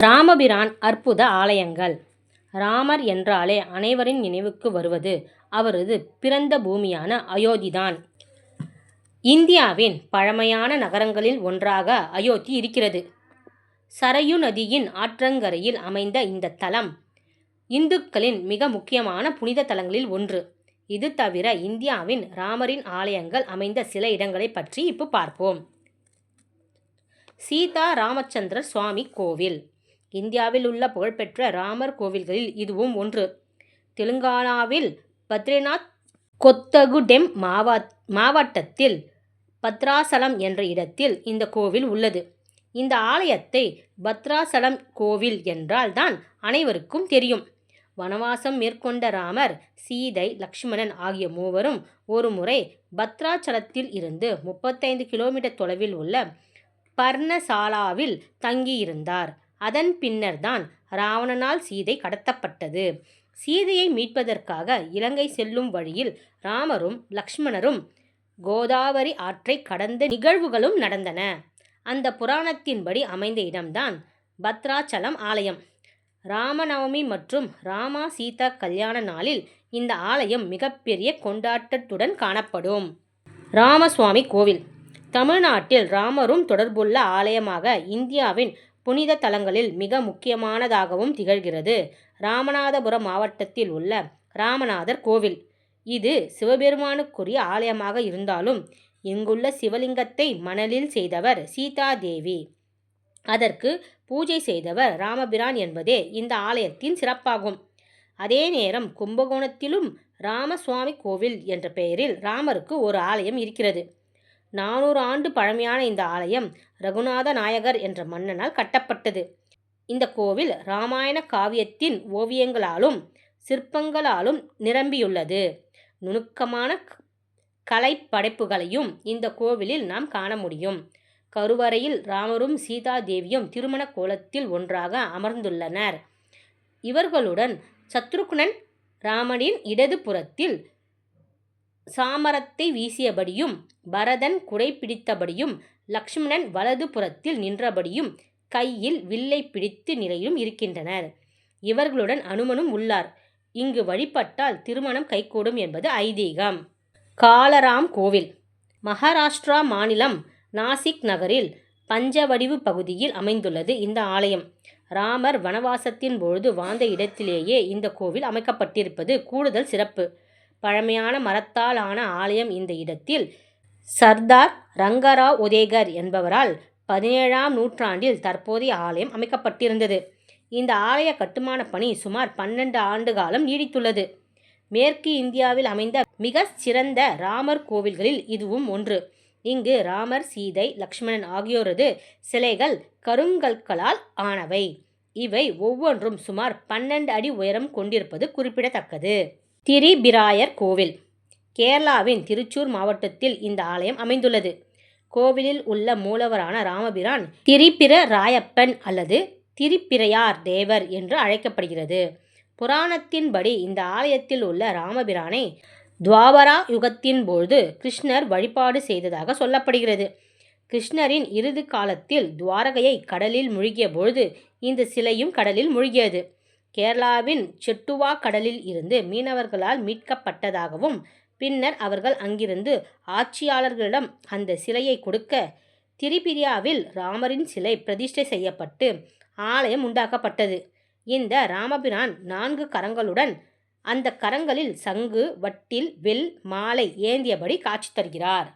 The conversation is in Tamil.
ராமபிரான் அற்புத ஆலயங்கள். ராமர் என்றாலே அனைவரின் நினைவுக்கு வருவது அவரது பிறந்த பூமியான அயோத்திதான். இந்தியாவின் பழமையான நகரங்களில் ஒன்றாக அயோத்தி இருக்கிறது. சரயு நதியின் ஆற்றங்கரையில் அமைந்த இந்த தலம் இந்துக்களின் மிக முக்கியமான புனித தலங்களில் ஒன்று. இது தவிர இந்தியாவின் ராமரின் ஆலயங்கள் அமைந்த சில இடங்களை பற்றி இப்போ பார்ப்போம். சீதா ராமச்சந்திர சுவாமி கோவில். இந்தியாவில் உள்ள புகழ்பெற்ற ராமர் கோவில்களில் இதுவும் ஒன்று. தெலுங்கானாவில் பத்ரிநாத் கொத்தகுடெம் மாவட்டத்தில் பத்ராசலம் என்ற இடத்தில் இந்த கோவில் உள்ளது. இந்த ஆலயத்தை பத்ராசலம் கோவில் என்றால் தான் அனைவருக்கும் தெரியும். வனவாசம் மேற்கொண்ட ராமர், சீதை, லக்ஷ்மணன் ஆகிய மூவரும் ஒரு முறை பத்ராச்சலத்தில் இருந்து 35 கிலோமீட்டர் தொலைவில் உள்ள பர்ணசாலாவில் தங்கியிருந்தார். அதன் பின்னர் தான் ராவணனால் சீதை கடத்தப்பட்டது. சீதையை மீட்பதற்காக இலங்கை செல்லும் வழியில் ராமரும் லக்ஷ்மணரும் கோதாவரி ஆற்றை கடந்த நிகழ்வுகளும் நடந்தன. அந்த புராணத்தின்படி அமைந்த இடம்தான் பத்ராச்சலம் ஆலயம். ராமநவமி மற்றும் ராமா சீதா கல்யாண நாளில் இந்த ஆலயம் மிகப்பெரிய கொண்டாட்டத்துடன் காணப்படும். ராமசுவாமி கோவில். தமிழ்நாட்டில் ராமரும் தொடர்புள்ள ஆலயமாக இந்தியாவின் புனித தலங்களில் மிக முக்கியமானதாகவும் திகழ்கிறது ராமநாதபுரம் மாவட்டத்தில் உள்ள ராமநாதர் கோவில். இது சிவபெருமானுக்குரிய ஆலயமாக இருந்தாலும் இங்குள்ள சிவலிங்கத்தை மணலில் செய்தவர் சீதாதேவி, அதற்கு பூஜை செய்தவர் ராமபிரான் என்பதே இந்த ஆலயத்தின் சிறப்பாகும். அதே நேரம் கும்பகோணத்திலும் ராமசுவாமி கோவில் என்ற பெயரில் ராமருக்கு ஒரு ஆலயம் இருக்கிறது. 400 ஆண்டு பழமையான இந்த ஆலயம் ரகுநாத நாயகர் என்ற மன்னனால் கட்டப்பட்டது. இந்த கோவில் இராமாயண காவியத்தின் ஓவியங்களாலும் சிற்பங்களாலும் நிரம்பியுள்ளது. நுணுக்கமான கலைப்படைப்புகளையும் இந்த கோவிலில் நாம் காண முடியும். கருவறையில் ராமரும் சீதா தேவியும் திருமண கோலத்தில் ஒன்றாக அமர்ந்துள்ளனர். இவர்களுடன் சத்ருக்னன் ராமனின் இடது புறத்தில் சாமரத்தை வீசியபடியும், பரதன் குடை பிடித்தபடியும், லக்ஷ்மணன் வலது புறத்தில் நின்றபடியும் கையில் வில்லை பிடித்து நிலையிலும் இருக்கின்றனர். இவர்களுடன் அனுமனும் உள்ளார். இங்கு வழிபட்டால் திருமணம் கைகூடும் என்பது ஐதீகம். காலராம் கோவில். மகாராஷ்டிரா மாநிலம் நாசிக் நகரில் பஞ்சவடிவு பகுதியில் அமைந்துள்ளது இந்த ஆலயம். ராமர் வனவாசத்தின் பொழுது வாழ்ந்த இடத்திலேயே இந்த கோவில் அமைக்கப்பட்டிருப்பது கூடுதல் சிறப்பு. பழமையான மரத்தால் ஆன ஆலயம். இந்த இடத்தில் சர்தார் ரங்கராவ் ஒதேகர் என்பவரால் 17ஆம் நூற்றாண்டில் தற்போதைய ஆலயம் அமைக்கப்பட்டிருந்தது. இந்த ஆலய கட்டுமான பணி சுமார் 12 ஆண்டு காலம் நீடித்துள்ளது. மேற்கு இந்தியாவில் அமைந்த மிக சிறந்த ராமர் கோவில்களில் இதுவும் ஒன்று. இங்கு ராமர், சீதை, லக்ஷ்மணன் ஆகியோரது சிலைகள் கருங்கற்களால் ஆனவை. இவை ஒவ்வொன்றும் சுமார் 12 அடி உயரம் கொண்டிருப்பது குறிப்பிடத்தக்கது. திரிபிராயர் கோவில். கேரளாவின் திருச்சூர் மாவட்டத்தில் இந்த ஆலயம் அமைந்துள்ளது. கோவிலில் உள்ள மூலவரான ராமபிரான் திரிபிர ராயப்பன் அல்லது திரிபிரையார் தேவர் என்று அழைக்கப்படுகிறது. புராணத்தின்படி இந்த ஆலயத்தில் உள்ள ராமபிரானை துவாபரா யுகத்தின் போது கிருஷ்ணர் வழிபாடு செய்ததாக சொல்லப்படுகிறது. கிருஷ்ணரின் இறுதி காலத்தில் துவாரகையை கடலில் மூழ்கிய பொழுது இந்த சிலையும் கடலில் மூழ்கியது. கேரளாவின் செட்டுவா கடலில் இருந்து மீனவர்களால் மீட்கப்பட்டதாகவும், பின்னர் அவர்கள் அங்கிருந்து ஆட்சியாளர்களிடம் அந்த சிலையை கொடுக்க திரிபிரியாவில் ராமரின் சிலை பிரதிஷ்டை செய்யப்பட்டு ஆலயம் உண்டாக்கப்பட்டது. இந்த ராமபிரான் 4 கரங்களுடன், அந்த கரங்களில் சங்கு, வட்டில், வில், மாலை ஏந்தியபடி காட்சி தருகிறார்.